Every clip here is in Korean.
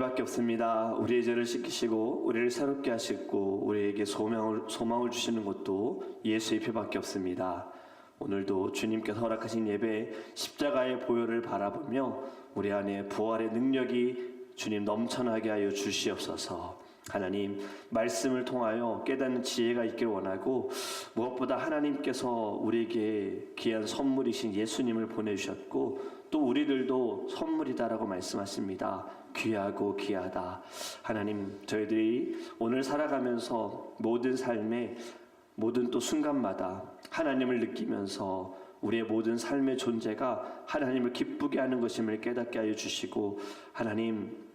밖에 없습니다. 우리의 죄를 씻기시고 우리를 새롭게 하시고 우리에게 소망을 주시는 것도 예수의 피밖에 없습니다. 오늘도 주님께서 허락하신 예배 십자가의 보혈을 바라보며 우리 안에 부활의 능력이 주님 넘쳐나게 하여 주시옵소서. 하나님, 말씀을 통하여 깨닫는 지혜가 있길 원하고, 무엇보다 하나님께서 우리에게 귀한 선물이신 예수님을 보내주셨고 또 우리들도 선물이다라고 말씀하십니다. 귀하고 귀하다. 하나님, 저희들이 오늘 살아가면서 모든 삶에 모든 또 순간마다 하나님을 느끼면서 우리의 모든 삶의 존재가 하나님을 기쁘게 하는 것임을 깨닫게 하여 주시고, 하나님,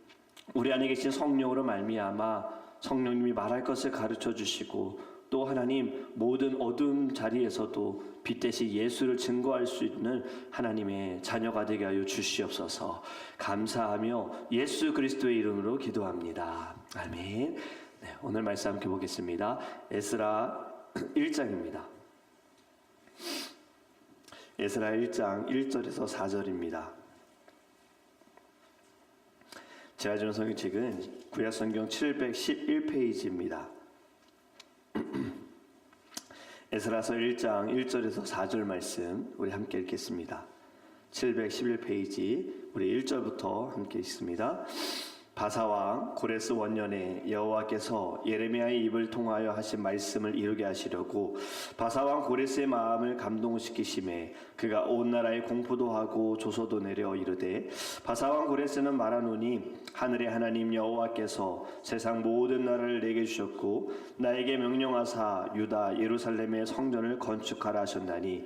우리 안에 계신 성령으로 말미암아 성령님이 말할 것을 가르쳐 주시고, 또 하나님, 모든 어두운 자리에서도 빛 대신 예수를 증거할 수 있는 하나님의 자녀가 되게 하여 주시옵소서. 감사하며 예수 그리스도의 이름으로 기도합니다. 아멘. 네, 오늘 말씀 함께 보겠습니다. 에스라 1장입니다. 에스라 1장 1절에서 4절입니다. 제가 주는 성경책은 구약성경 711페이지입니다. 에스라서 1장 1절에서 4절 말씀 우리 함께 읽겠습니다. 711페이지 우리 1절부터 함께 읽습니다. 바사왕 고레스 원년에 여호와께서 예레미야의 입을 통하여 하신 말씀을 이루게 하시려고 바사왕 고레스의 마음을 감동시키심에 그가 온 나라에 공포도 하고 조서도 내려 이르되, 바사왕 고레스는 말하노니 하늘의 하나님 여호와께서 세상 모든 나라를 내게 주셨고 나에게 명령하사 유다 예루살렘의 성전을 건축하라 하셨나니,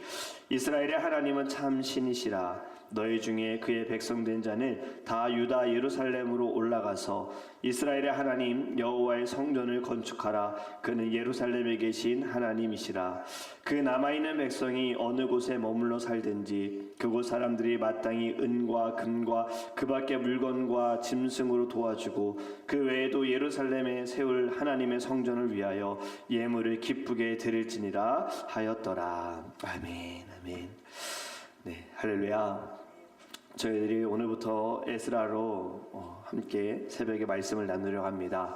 이스라엘의 하나님은 참 신이시라. 너희 중에 그의 백성된 자는 다 유다 예루살렘으로 올라가서 이스라엘의 하나님 여호와의 성전을 건축하라. 그는 예루살렘에 계신 하나님이시라. 그 남아있는 백성이 어느 곳에 머물러 살든지 그곳 사람들이 마땅히 은과 금과 그 밖의 물건과 짐승으로 도와주고, 그 외에도 예루살렘에 세울 하나님의 성전을 위하여 예물을 기쁘게 드릴지니라 하였더라. 아멘. 아멘. 네, 할렐루야. 저희들이 오늘부터 에스라로 함께 새벽에 말씀을 나누려고 합니다.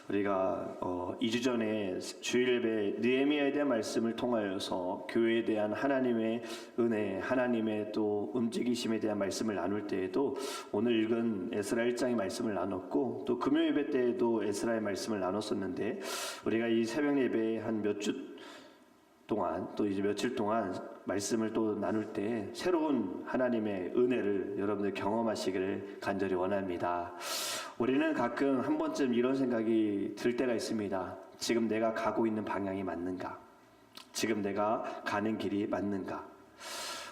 우리가 2주 전에 주일 예배 느헤미야에 대한 말씀을 통하여서 교회에 대한 하나님의 은혜, 하나님의 또 움직이심에 대한 말씀을 나눌 때에도 오늘 읽은 에스라 1장의 말씀을 나눴고, 또 금요 예배 때에도 에스라의 말씀을 나눴었는데, 우리가 이 새벽 예배에 한 몇 주 동안 또 이제 며칠 동안 말씀을 또 나눌 때 새로운 하나님의 은혜를 여러분들 경험하시기를 간절히 원합니다. 우리는 가끔 한 번쯤 이런 생각이 들 때가 있습니다. 지금 내가 가고 있는 방향이 맞는가? 지금 내가 가는 길이 맞는가?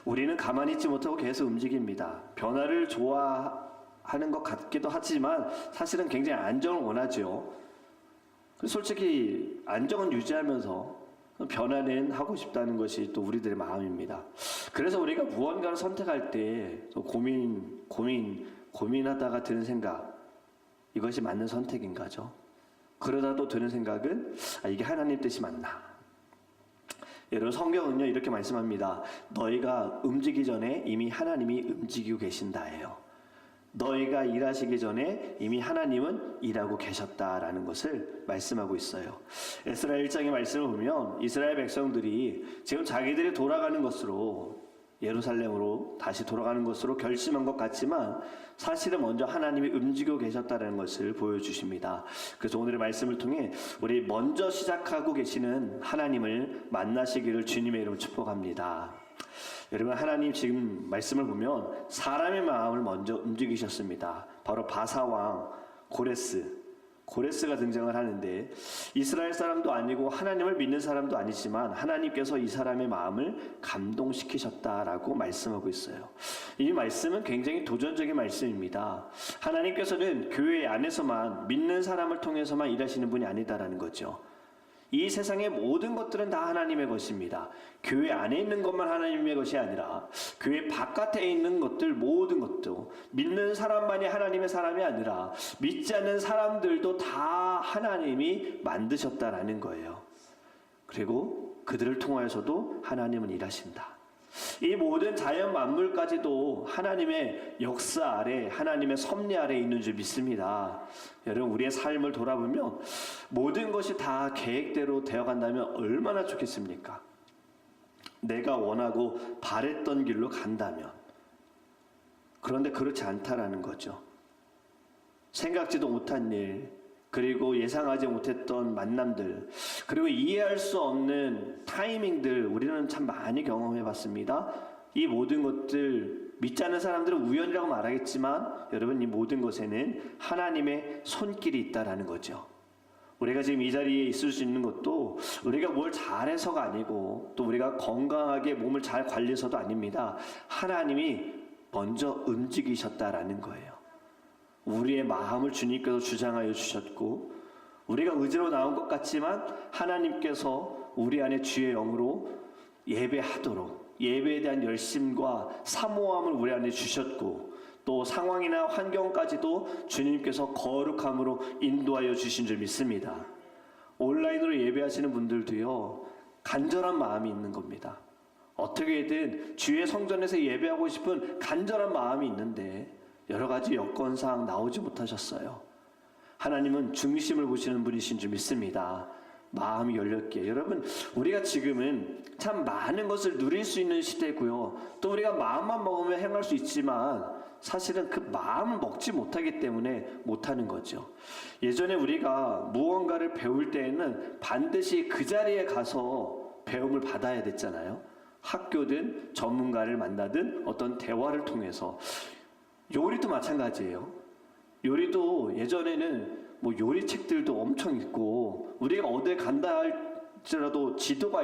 우리는 가만히 있지 못하고 계속 움직입니다. 변화를 좋아하는 것 같기도 하지만 사실은 굉장히 안정을 원하죠. 솔직히 안정은 유지하면서 변화는 하고 싶다는 것이 또 우리들의 마음입니다. 그래서 우리가 무언가를 선택할 때 또 고민하다가 드는 생각, 이것이 맞는 선택인가죠? 그러다 또 드는 생각은 이게 하나님 뜻이 맞나? 여러분, 성경은요 이렇게 말씀합니다. 너희가 움직이기 전에 이미 하나님이 움직이고 계신다예요. 너희가 일하시기 전에 이미 하나님은 일하고 계셨다라는 것을 말씀하고 있어요. 에스라 1장의 말씀을 보면 이스라엘 백성들이 지금 자기들이 돌아가는 것으로, 예루살렘으로 다시 돌아가는 것으로 결심한 것 같지만 사실은 먼저 하나님이 움직이고 계셨다는 것을 보여주십니다. 그래서 오늘의 말씀을 통해 우리 먼저 시작하고 계시는 하나님을 만나시기를 주님의 이름으로 축복합니다. 여러분, 하나님 지금 말씀을 보면 사람의 마음을 먼저 움직이셨습니다. 바로 바사왕 고레스가 등장을 하는데, 이스라엘 사람도 아니고 하나님을 믿는 사람도 아니지만 하나님께서 이 사람의 마음을 감동시키셨다라고 말씀하고 있어요. 이 말씀은 굉장히 도전적인 말씀입니다. 하나님께서는 교회 안에서만, 믿는 사람을 통해서만 일하시는 분이 아니다라는 거죠. 이 세상의 모든 것들은 다 하나님의 것입니다. 교회 안에 있는 것만 하나님의 것이 아니라 교회 바깥에 있는 것들, 모든 것도 믿는 사람만이 하나님의 사람이 아니라 믿지 않는 사람들도 다 하나님이 만드셨다라는 거예요. 그리고 그들을 통하여서도 하나님은 일하신다. 이 모든 자연 만물까지도 하나님의 역사 아래, 하나님의 섭리 아래 있는 줄 믿습니다. 여러분, 우리의 삶을 돌아보면 모든 것이 다 계획대로 되어간다면 얼마나 좋겠습니까? 내가 원하고 바랬던 길로 간다면. 그런데 그렇지 않다라는 거죠. 생각지도 못한 일, 그리고 예상하지 못했던 만남들, 그리고 이해할 수 없는 타이밍들, 우리는 참 많이 경험해 봤습니다. 이 모든 것들, 믿지 않는 사람들은 우연이라고 말하겠지만, 여러분, 이 모든 것에는 하나님의 손길이 있다라는 거죠. 우리가 지금 이 자리에 있을 수 있는 것도 우리가 뭘 잘해서가 아니고, 또 우리가 건강하게 몸을 잘 관리해서도 아닙니다. 하나님이 먼저 움직이셨다라는 거예요. 우리의 마음을 주님께서 주장하여 주셨고, 우리가 의지로 나온 것 같지만 하나님께서 우리 안에 주의 영으로 예배하도록, 예배에 대한 열심과 사모함을 우리 안에 주셨고, 또 상황이나 환경까지도 주님께서 거룩함으로 인도하여 주신 줄 믿습니다. 온라인으로 예배하시는 분들도요, 간절한 마음이 있는 겁니다. 어떻게든 주의 성전에서 예배하고 싶은 간절한 마음이 있는데 여러 가지 여건상 나오지 못하셨어요. 하나님은 중심을 보시는 분이신 줄 믿습니다. 마음이 열렸기에. 여러분, 우리가 지금은 참 많은 것을 누릴 수 있는 시대고요. 또 우리가 마음만 먹으면 행할 수 있지만 사실은 그 마음을 먹지 못하기 때문에 못하는 거죠. 예전에 우리가 무언가를 배울 때에는 반드시 그 자리에 가서 배움을 받아야 됐잖아요. 학교든 전문가를 만나든 어떤 대화를 통해서. 요리도 마찬가지예요. 요리도 예전에는 뭐 요리책들도 엄청 있고, 우리가 어딜 간다 할지라도 지도가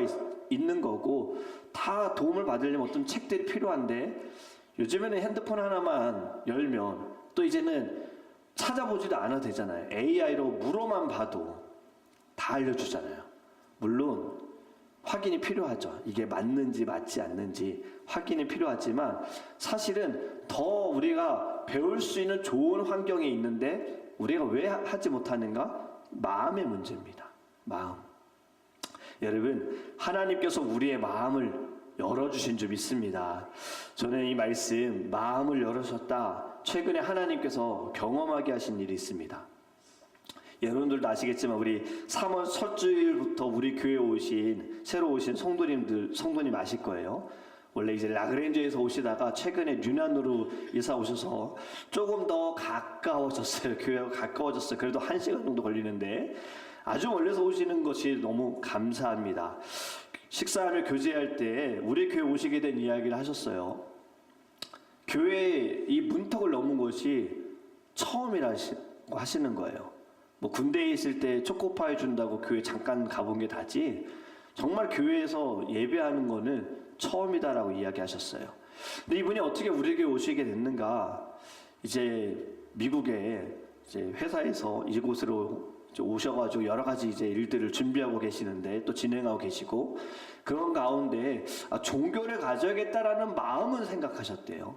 있는 거고, 다 도움을 받으려면 어떤 책들이 필요한데, 요즘에는 핸드폰 하나만 열면 또 이제는 찾아보지도 않아도 되잖아요. AI로 물어만 봐도 다 알려주잖아요. 물론 확인이 필요하죠. 이게 맞는지 맞지 않는지 확인이 필요하지만, 사실은 더 우리가 배울 수 있는 좋은 환경에 있는데 우리가 왜 하지 못하는가? 마음의 문제입니다. 마음. 여러분, 하나님께서 우리의 마음을 열어주신 줄 믿습니다. 저는 이 말씀, 마음을 열으셨다, 최근에 하나님께서 경험하게 하신 일이 있습니다. 여러분들도 아시겠지만 우리 3월 첫 주일부터 우리 교회에 오신, 새로 오신 성도님 아실 거예요. 원래 이제 라그랜저에서 오시다가 최근에 류난으로 이사 오셔서 조금 더 가까워졌어요. 교회가 가까워졌어요. 그래도 1시간 정도 걸리는데 아주 멀리서 오시는 것이 너무 감사합니다. 식사하며 교제할 때 우리 교회 오시게 된 이야기를 하셨어요. 교회 이 문턱을 넘은 것이 처음이라고 하시는 거예요. 뭐 군대에 있을 때 초코파이 준다고 교회 잠깐 가본 게 다지, 정말 교회에서 예배하는 거는 처음이다라고 이야기하셨어요. 근데 이분이 어떻게 우리에게 오시게 됐는가? 이제 미국에 이제 회사에서 이곳으로 오셔가지고 여러 가지 이제 일들을 준비하고 계시는데, 또 진행하고 계시고, 그런 가운데 종교를 가져야겠다라는 마음은 생각하셨대요.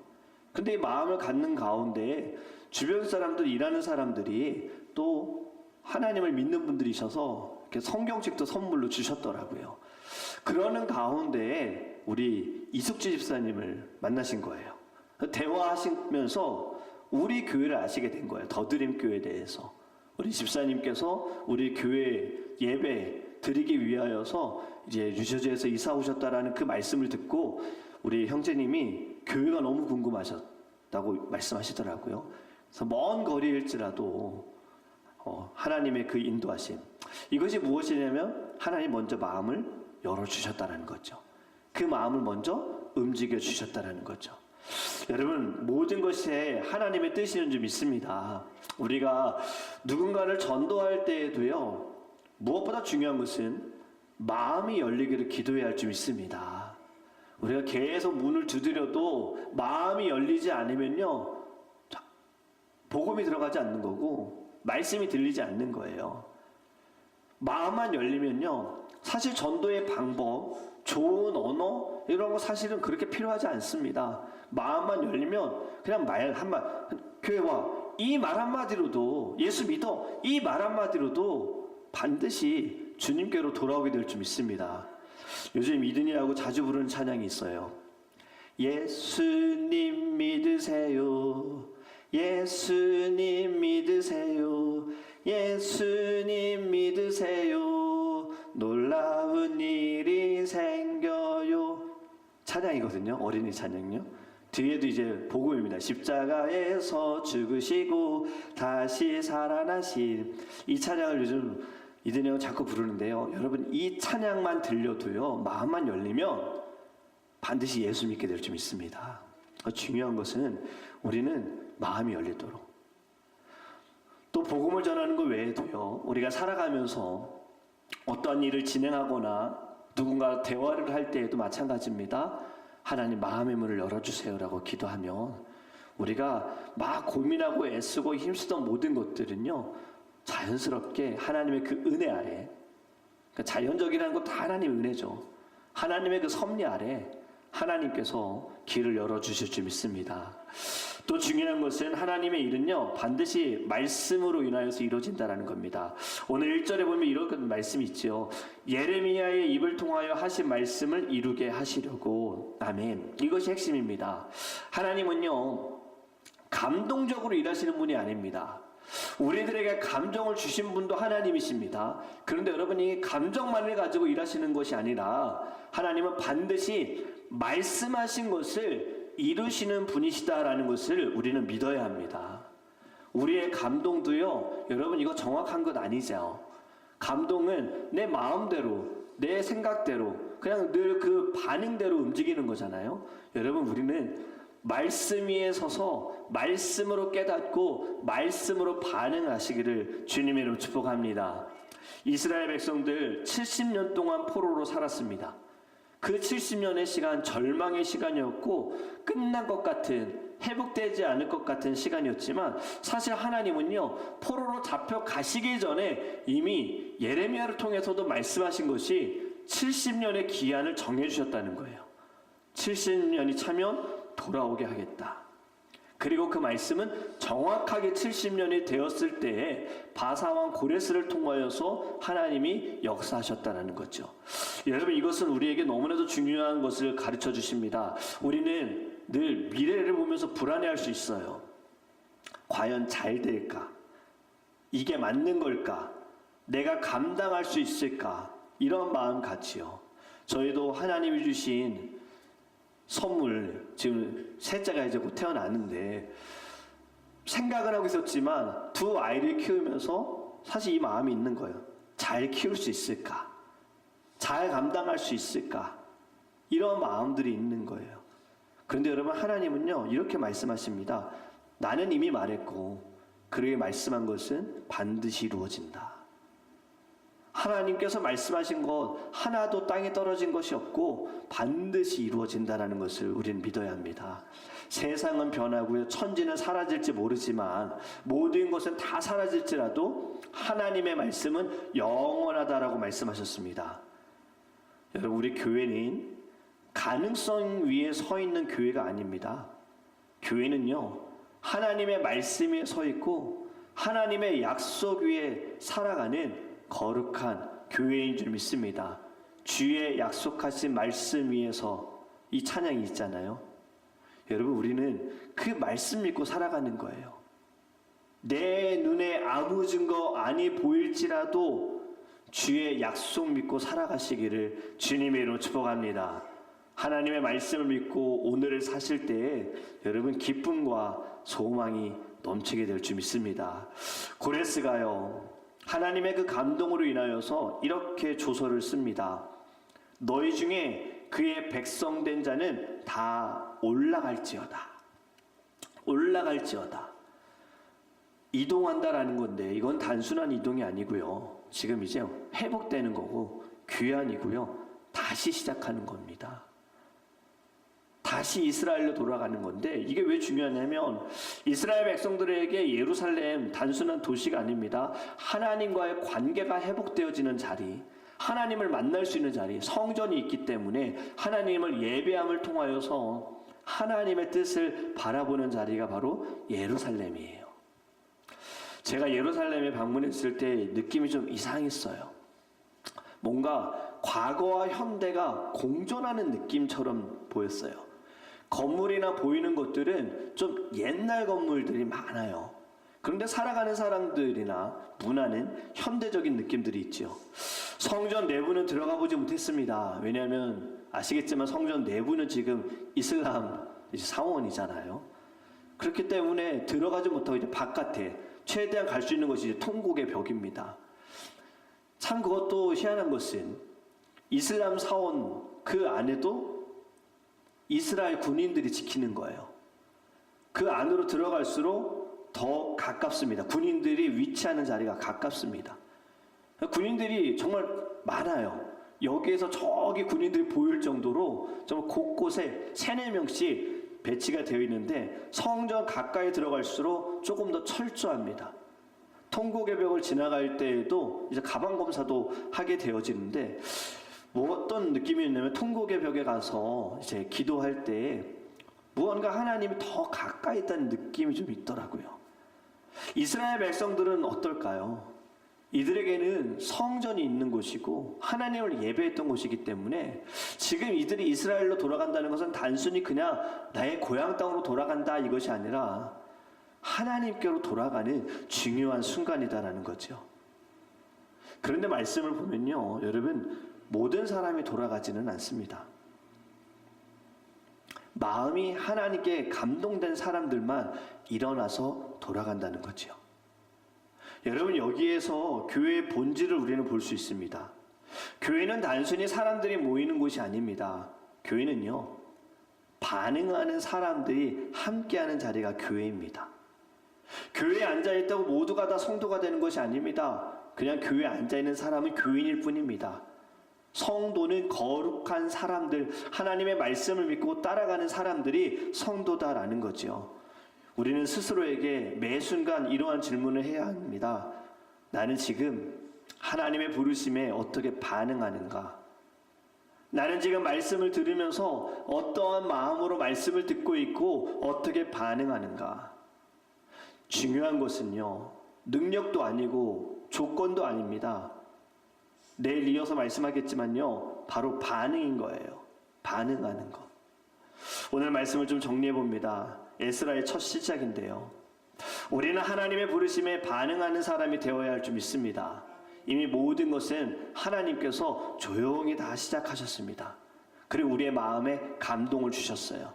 근데 이 마음을 갖는 가운데 주변 사람들, 일하는 사람들이 또 하나님을 믿는 분들이셔서 이렇게 성경책도 선물로 주셨더라고요. 그러는 가운데 우리 이숙지 집사님을 만나신 거예요. 대화하시면서 우리 교회를 아시게 된 거예요. 더드림 교회에 대해서. 우리 집사님께서 우리 교회 예배 드리기 위하여서 이제 유저지에서 이사 오셨다라는 그 말씀을 듣고 우리 형제님이 교회가 너무 궁금하셨다고 말씀하시더라고요. 그래서 먼 거리일지라도 하나님의 그 인도하심, 이것이 무엇이냐면 하나님 먼저 마음을 열어주셨다는 거죠. 그 마음을 먼저 움직여 주셨다는 거죠. 여러분, 모든 것이 하나님의 뜻이는 줄 믿습니다. 우리가 누군가를 전도할 때에도요, 무엇보다 중요한 것은 마음이 열리기를 기도해야 할 줄 믿습니다. 우리가 계속 문을 두드려도 마음이 열리지 않으면요, 복음이 들어가지 않는 거고 말씀이 들리지 않는 거예요. 마음만 열리면요, 사실 전도의 방법, 좋은 언어 이런 거 사실은 그렇게 필요하지 않습니다. 마음만 열리면 그냥 말 한마디, 교회 와, 이 말 한마디로도, 예수 믿어, 이 말 한마디로도 반드시 주님께로 돌아오게 될 줄 믿습니다. 요즘 이든이라고 자주 부르는 찬양이 있어요. 예수님 믿으세요. 예수님 믿으세요. 예수님 믿으세요. 놀라운 일이 생겨요. 찬양이거든요. 어린이 찬양요. 뒤에도 이제 복음입니다. 십자가에서 죽으시고 다시 살아나신, 이 찬양을 요즘 이든이 형 자꾸 부르는데요. 여러분, 이 찬양만 들려도요, 마음만 열리면 반드시 예수 믿게 될 줄 믿습니다. 중요한 것은 우리는 마음이 열리도록, 또 복음을 전하는 것 외에도요, 우리가 살아가면서 어떠한 일을 진행하거나 누군가 대화를 할 때에도 마찬가지입니다. 하나님, 마음의 문을 열어주세요라고 기도하면 우리가 막 고민하고 애쓰고 힘쓰던 모든 것들은요, 자연스럽게 하나님의 그 은혜 아래, 그러니까 자연적이라는 것도 하나님의 은혜죠. 하나님의 그 섭리 아래 하나님께서 길을 열어주실 줄 믿습니다. 또 중요한 것은 하나님의 일은요, 반드시 말씀으로 인하여서 이루어진다는 겁니다. 오늘 1절에 보면 이런 말씀이 있죠. 예레미야의 입을 통하여 하신 말씀을 이루게 하시려고. 아멘. 이것이 핵심입니다. 하나님은요, 감동적으로 일하시는 분이 아닙니다. 우리들에게 감정을 주신 분도 하나님이십니다. 그런데 여러분이 감정만을 가지고 일하시는 것이 아니라 하나님은 반드시 말씀하신 것을 이루시는 분이시다라는 것을 우리는 믿어야 합니다. 우리의 감동도요, 여러분 이거 정확한 것 아니죠. 감동은 내 마음대로, 내 생각대로, 그냥 늘 그 반응대로 움직이는 거잖아요. 여러분, 우리는 말씀 위에 서서 말씀으로 깨닫고 말씀으로 반응하시기를 주님의 이름으로 축복합니다. 이스라엘 백성들 70년 동안 포로로 살았습니다. 그 70년의 시간, 절망의 시간이었고 끝난 것 같은, 회복되지 않을 것 같은 시간이었지만 사실 하나님은요, 포로로 잡혀 가시기 전에 이미 예레미야를 통해서도 말씀하신 것이 70년의 기한을 정해주셨다는 거예요. 70년이 차면 돌아오게 하겠다. 그리고 그 말씀은 정확하게 70년이 되었을 때에 바사왕 고레스를 통하여서 하나님이 역사하셨다는 거죠. 여러분, 이것은 우리에게 너무나도 중요한 것을 가르쳐 주십니다. 우리는 늘 미래를 보면서 불안해할 수 있어요. 과연 잘 될까? 이게 맞는 걸까? 내가 감당할 수 있을까? 이런 마음 같지요. 저희도 하나님이 주신 선물, 지금 셋째가 이제 곧 태어났는데 생각을 하고 있었지만 두 아이를 키우면서 사실 이 마음이 있는 거예요. 잘 키울 수 있을까? 잘 감당할 수 있을까? 이런 마음들이 있는 거예요. 그런데 여러분, 하나님은요, 이렇게 말씀하십니다. 나는 이미 말했고 그에게 말씀한 것은 반드시 이루어진다. 하나님께서 말씀하신 것 하나도 땅에 떨어진 것이 없고 반드시 이루어진다는 것을 우리는 믿어야 합니다. 세상은 변하고요, 천지는 사라질지 모르지만 모든 것은 다 사라질지라도 하나님의 말씀은 영원하다라고 말씀하셨습니다. 여러분, 우리 교회는 가능성 위에 서 있는 교회가 아닙니다. 교회는요, 하나님의 말씀 위에 서 있고 하나님의 약속 위에 살아가는 거룩한 교회인 줄 믿습니다. 주의 약속하신 말씀 위에서, 이 찬양이 있잖아요. 여러분, 우리는 그 말씀 믿고 살아가는 거예요. 내 눈에 아무 증거 아니 보일지라도 주의 약속 믿고 살아가시기를 주님의 이름으로 축복합니다. 하나님의 말씀을 믿고 오늘을 사실 때에 여러분, 기쁨과 소망이 넘치게 될 줄 믿습니다. 고레스가요, 하나님의 그 감동으로 인하여서 이렇게 조서를 씁니다. 너희 중에 그의 백성된 자는 다 올라갈지어다. 올라갈지어다. 이동한다라는 건데 이건 단순한 이동이 아니고요. 지금 이제 회복되는 거고 귀환이고요. 다시 시작하는 겁니다. 다시 이스라엘로 돌아가는 건데, 이게 왜 중요하냐면 이스라엘 백성들에게 예루살렘 단순한 도시가 아닙니다. 하나님과의 관계가 회복되어지는 자리, 하나님을 만날 수 있는 자리, 성전이 있기 때문에 하나님을 예배함을 통하여서 하나님의 뜻을 바라보는 자리가 바로 예루살렘이에요. 제가 예루살렘에 방문했을 때 느낌이 좀 이상했어요. 뭔가 과거와 현대가 공존하는 느낌처럼 보였어요. 건물이나 보이는 것들은 좀 옛날 건물들이 많아요. 그런데 살아가는 사람들이나 문화는 현대적인 느낌들이 있죠. 성전 내부는 들어가 보지 못했습니다. 왜냐하면 아시겠지만 성전 내부는 지금 이슬람 사원이잖아요. 그렇기 때문에 들어가지 못하고 이제 바깥에 최대한 갈 수 있는 것이 이제 통곡의 벽입니다. 참 그것도 희한한 것은 이슬람 사원 그 안에도 이스라엘 군인들이 지키는 거예요. 그 안으로 들어갈수록 더 가깝습니다. 군인들이 위치하는 자리가 가깝습니다. 군인들이 정말 많아요. 여기에서 저기 군인들이 보일 정도로 정말 곳곳에 3-4명씩 배치가 되어 있는데 성전 가까이 들어갈수록 조금 더 철저합니다. 통곡의 벽을 지나갈 때에도 이제 가방 검사도 하게 되어지는데 뭐 어떤 느낌이 있냐면 통곡의 벽에 가서 이제 기도할 때 무언가 하나님이 더 가까이 있다는 느낌이 좀 있더라고요. 이스라엘 백성들은 어떨까요? 이들에게는 성전이 있는 곳이고 하나님을 예배했던 곳이기 때문에 지금 이들이 이스라엘로 돌아간다는 것은 단순히 그냥 나의 고향 땅으로 돌아간다 이것이 아니라 하나님께로 돌아가는 중요한 순간이다라는 거죠. 그런데 말씀을 보면요, 여러분, 모든 사람이 돌아가지는 않습니다. 마음이 하나님께 감동된 사람들만 일어나서 돌아간다는 거죠. 여러분, 여기에서 교회의 본질을 우리는 볼 수 있습니다. 교회는 단순히 사람들이 모이는 곳이 아닙니다. 교회는요, 반응하는 사람들이 함께하는 자리가 교회입니다. 교회에 앉아있다고 모두가 다 성도가 되는 것이 아닙니다. 그냥 교회에 앉아있는 사람은 교인일 뿐입니다. 성도는 거룩한 사람들, 하나님의 말씀을 믿고 따라가는 사람들이 성도다라는 거죠. 우리는 스스로에게 매 순간 이러한 질문을 해야 합니다. 나는 지금 하나님의 부르심에 어떻게 반응하는가? 나는 지금 말씀을 들으면서 어떠한 마음으로 말씀을 듣고 있고 어떻게 반응하는가? 중요한 것은요, 능력도 아니고 조건도 아닙니다. 내일 이어서 말씀하겠지만요, 바로 반응인 거예요. 반응하는 것. 오늘 말씀을 좀 정리해 봅니다. 에스라의 첫 시작인데요, 우리는 하나님의 부르심에 반응하는 사람이 되어야 할 줄 믿습니다. 이미 모든 것은 하나님께서 조용히 다 시작하셨습니다. 그리고 우리의 마음에 감동을 주셨어요.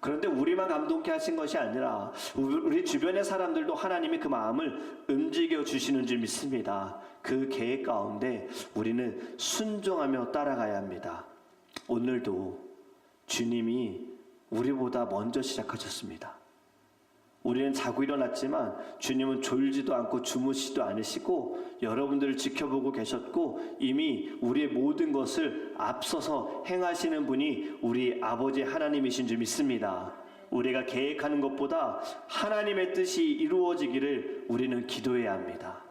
그런데 우리만 감동케 하신 것이 아니라 우리 주변의 사람들도 하나님이 그 마음을 움직여 주시는 줄 믿습니다. 그 계획 가운데 우리는 순종하며 따라가야 합니다. 오늘도 주님이 우리보다 먼저 시작하셨습니다. 우리는 자고 일어났지만 주님은 졸지도 않고 주무시지도 않으시고 여러분들을 지켜보고 계셨고 이미 우리의 모든 것을 앞서서 행하시는 분이 우리 아버지 하나님이신 줄 믿습니다. 우리가 계획하는 것보다 하나님의 뜻이 이루어지기를 우리는 기도해야 합니다.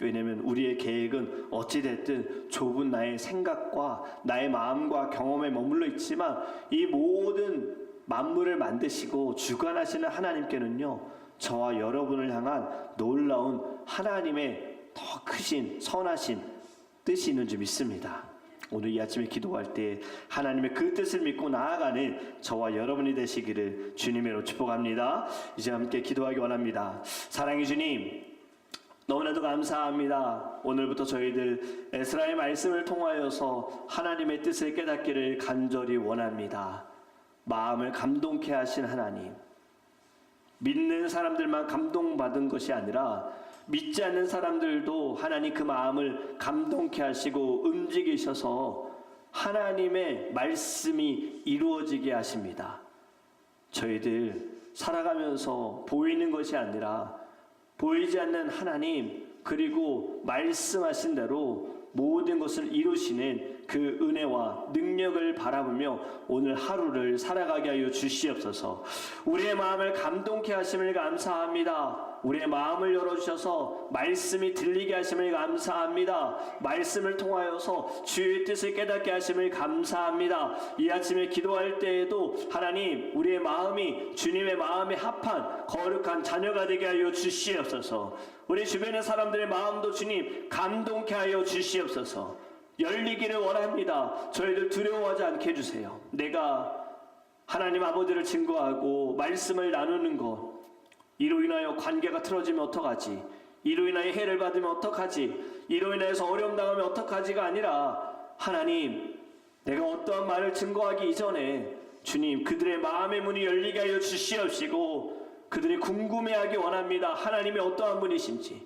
왜냐하면 우리의 계획은 어찌됐든 좁은 나의 생각과 나의 마음과 경험에 머물러 있지만 이 모든 만물을 만드시고 주관하시는 하나님께는요, 저와 여러분을 향한 놀라운 하나님의 더 크신 선하신 뜻이 있는 줄 믿습니다. 오늘 이 아침에 기도할 때 하나님의 그 뜻을 믿고 나아가는 저와 여러분이 되시기를 주님으로 축복합니다. 이제 함께 기도하기 원합니다. 사랑의 주님, 너무나도 감사합니다. 오늘부터 저희들 에스라의 말씀을 통하여서 하나님의 뜻을 깨닫기를 간절히 원합니다. 마음을 감동케 하신 하나님, 믿는 사람들만 감동받은 것이 아니라 믿지 않는 사람들도 하나님 그 마음을 감동케 하시고 움직이셔서 하나님의 말씀이 이루어지게 하십니다. 저희들 살아가면서 보이는 것이 아니라 보이지 않는 하나님, 그리고 말씀하신 대로 모든 것을 이루시는 그 은혜와 능력을 바라보며 오늘 하루를 살아가게 하여 주시옵소서. 우리의 마음을 감동케 하심을 감사합니다. 우리의 마음을 열어주셔서 말씀이 들리게 하심을 감사합니다. 말씀을 통하여서 주의 뜻을 깨닫게 하심을 감사합니다. 이 아침에 기도할 때에도 하나님, 우리의 마음이 주님의 마음에 합한 거룩한 자녀가 되게 하여 주시옵소서. 우리 주변의 사람들의 마음도 주님 감동케 하여 주시옵소서. 열리기를 원합니다. 저희들 두려워하지 않게 해주세요. 내가 하나님 아버지를 증거하고 말씀을 나누는 것, 이로 인하여 관계가 틀어지면 어떡하지? 이로 인하여 해를 받으면 어떡하지? 이로 인해서 어려움 당하면 어떡하지가 아니라 하나님, 내가 어떠한 말을 증거하기 이전에 주님 그들의 마음의 문이 열리게 하여 주시옵시고 그들이 궁금해하기 원합니다. 하나님이 어떠한 분이신지,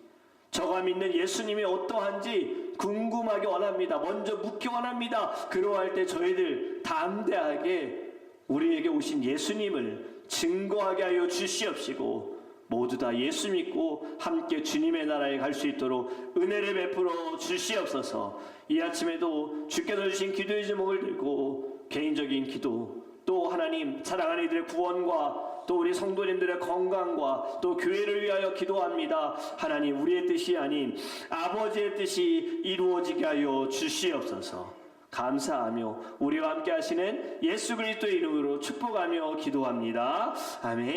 저가 믿는 예수님이 어떠한지 궁금하게 원합니다. 먼저 묻기 원합니다. 그러할 때 저희들 담대하게 우리에게 오신 예수님을 증거하게 하여 주시옵시고 모두 다 예수 믿고 함께 주님의 나라에 갈 수 있도록 은혜를 베풀어 주시옵소서. 이 아침에도 주께서 주신 기도의 제목을 들고 개인적인 기도, 또 하나님 사랑하는 이들의 구원과 또 우리 성도님들의 건강과 또 교회를 위하여 기도합니다. 하나님, 우리의 뜻이 아닌 아버지의 뜻이 이루어지게 하여 주시옵소서. 감사하며 우리와 함께 하시는 예수 그리스도의 이름으로 축복하며 기도합니다. 아멘.